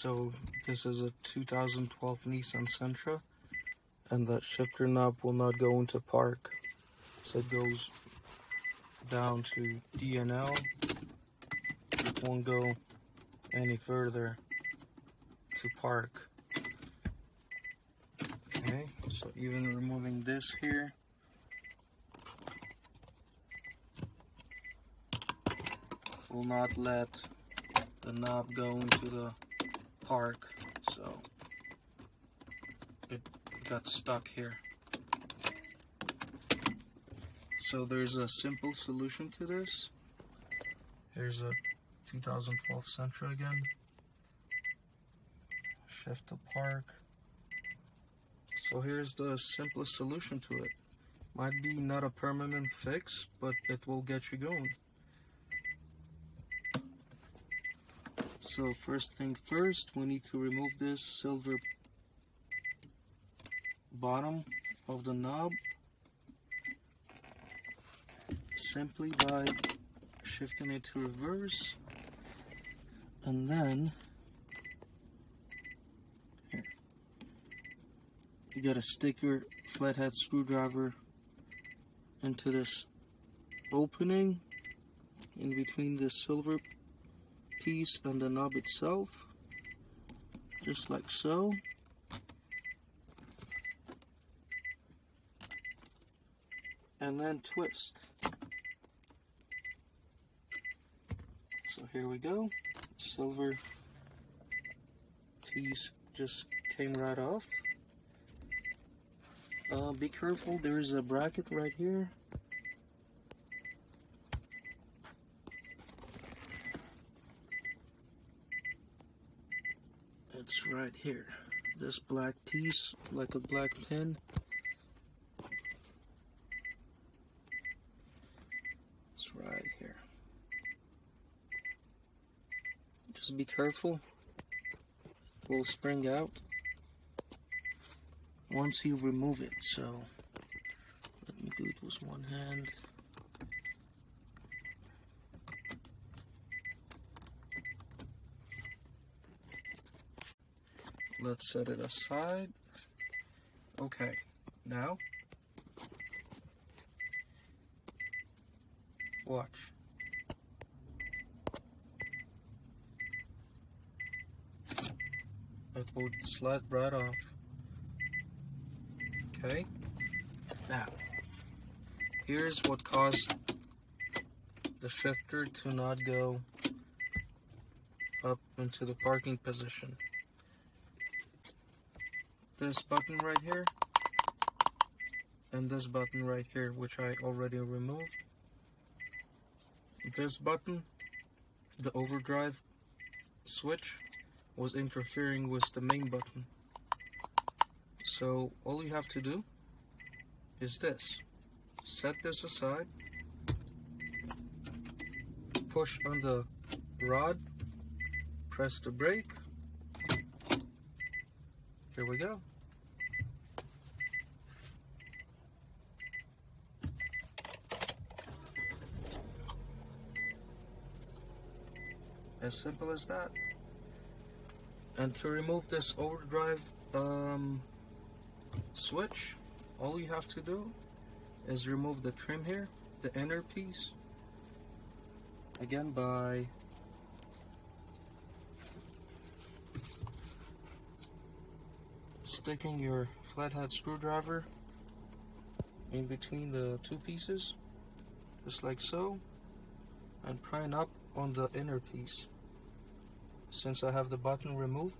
So this is a 2012 Nissan Sentra, and the shifter knob will not go into park. So it goes down to D and L. It won't go any further to park. Okay, so even removing this here, will not let the knob go into the park, so it got stuck here. So there's a simple solution to this. Here's a 2012 Sentra again. Shift to park. So here's the simplest solution to it. Might be not a permanent fix, but it will get you going. So first thing first, we need to remove this silver bottom of the knob simply by shifting it to reverse, and then here, you gotta stick your flathead screwdriver into this opening in between the silver piece and the knob itself, just like so. And then twist. So here we go. Silver piece just came right off. Be careful, there is a bracket right here. It's right here. This black piece, like a black pin. It's right here. Just be careful. It will spring out once you remove it. So let me do it with one hand. Let's set it aside. Okay, now watch. It will slide right off. Okay, now here's what caused the shifter to not go up into the parking position. This button right here and this button right here, which I already removed. This button, the overdrive switch, was interfering with the main button. So all you have to do is this. Set this aside, push on the rod, press the brake. Here we go. As simple as that. And to remove this overdrive switch, all you have to do is remove the trim here, the inner piece, again by sticking your flathead screwdriver in between the two pieces, just like so, and prying up on the inner piece. Since I have the button removed,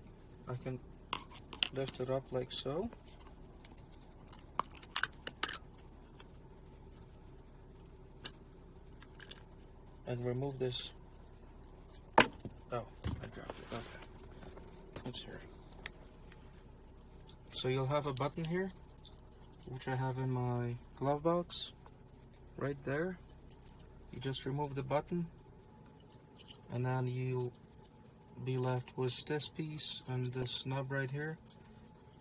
I can lift it up like so. And remove this. Oh, I dropped it. Okay. It's here. So you'll have a button here, which I have in my glove box. Right there. You just remove the button, and then you'll be left with this piece and this knob right here.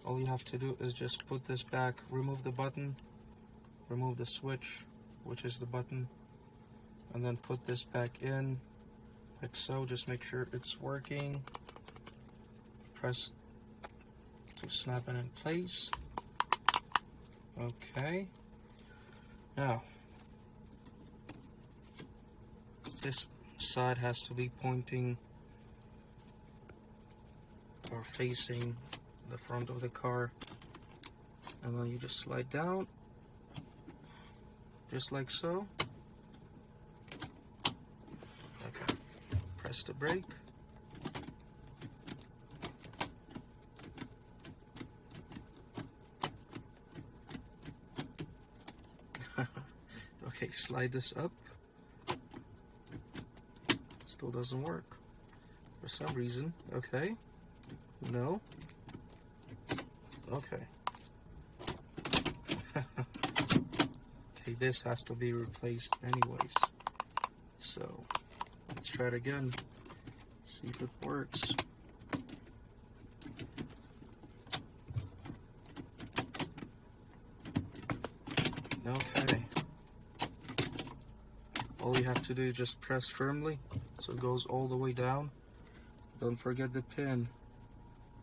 All you have to do is just put this back, remove the button, remove the switch, which is the button, and then put this back in like so. Just make sure it's working. press to snap it in place. Okay. Now, this side has to be pointing or facing the front of the car, and then you just slide down just like so. Okay, press the brake. Okay, slide this up. Still doesn't work for some reason. Okay, no. Okay. Okay, this has to be replaced anyways. So let's try it again. See if it works. Okay. All you have to do is just press firmly so it goes all the way down. Don't forget the pin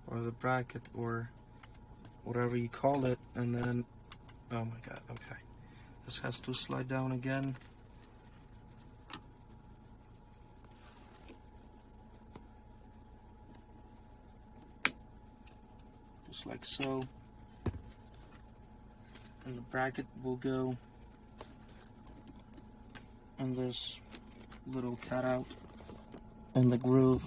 or the bracket or whatever you call it, and then, oh my god, okay. This has to slide down again. Just like so. And the bracket will go in this little cutout in the groove.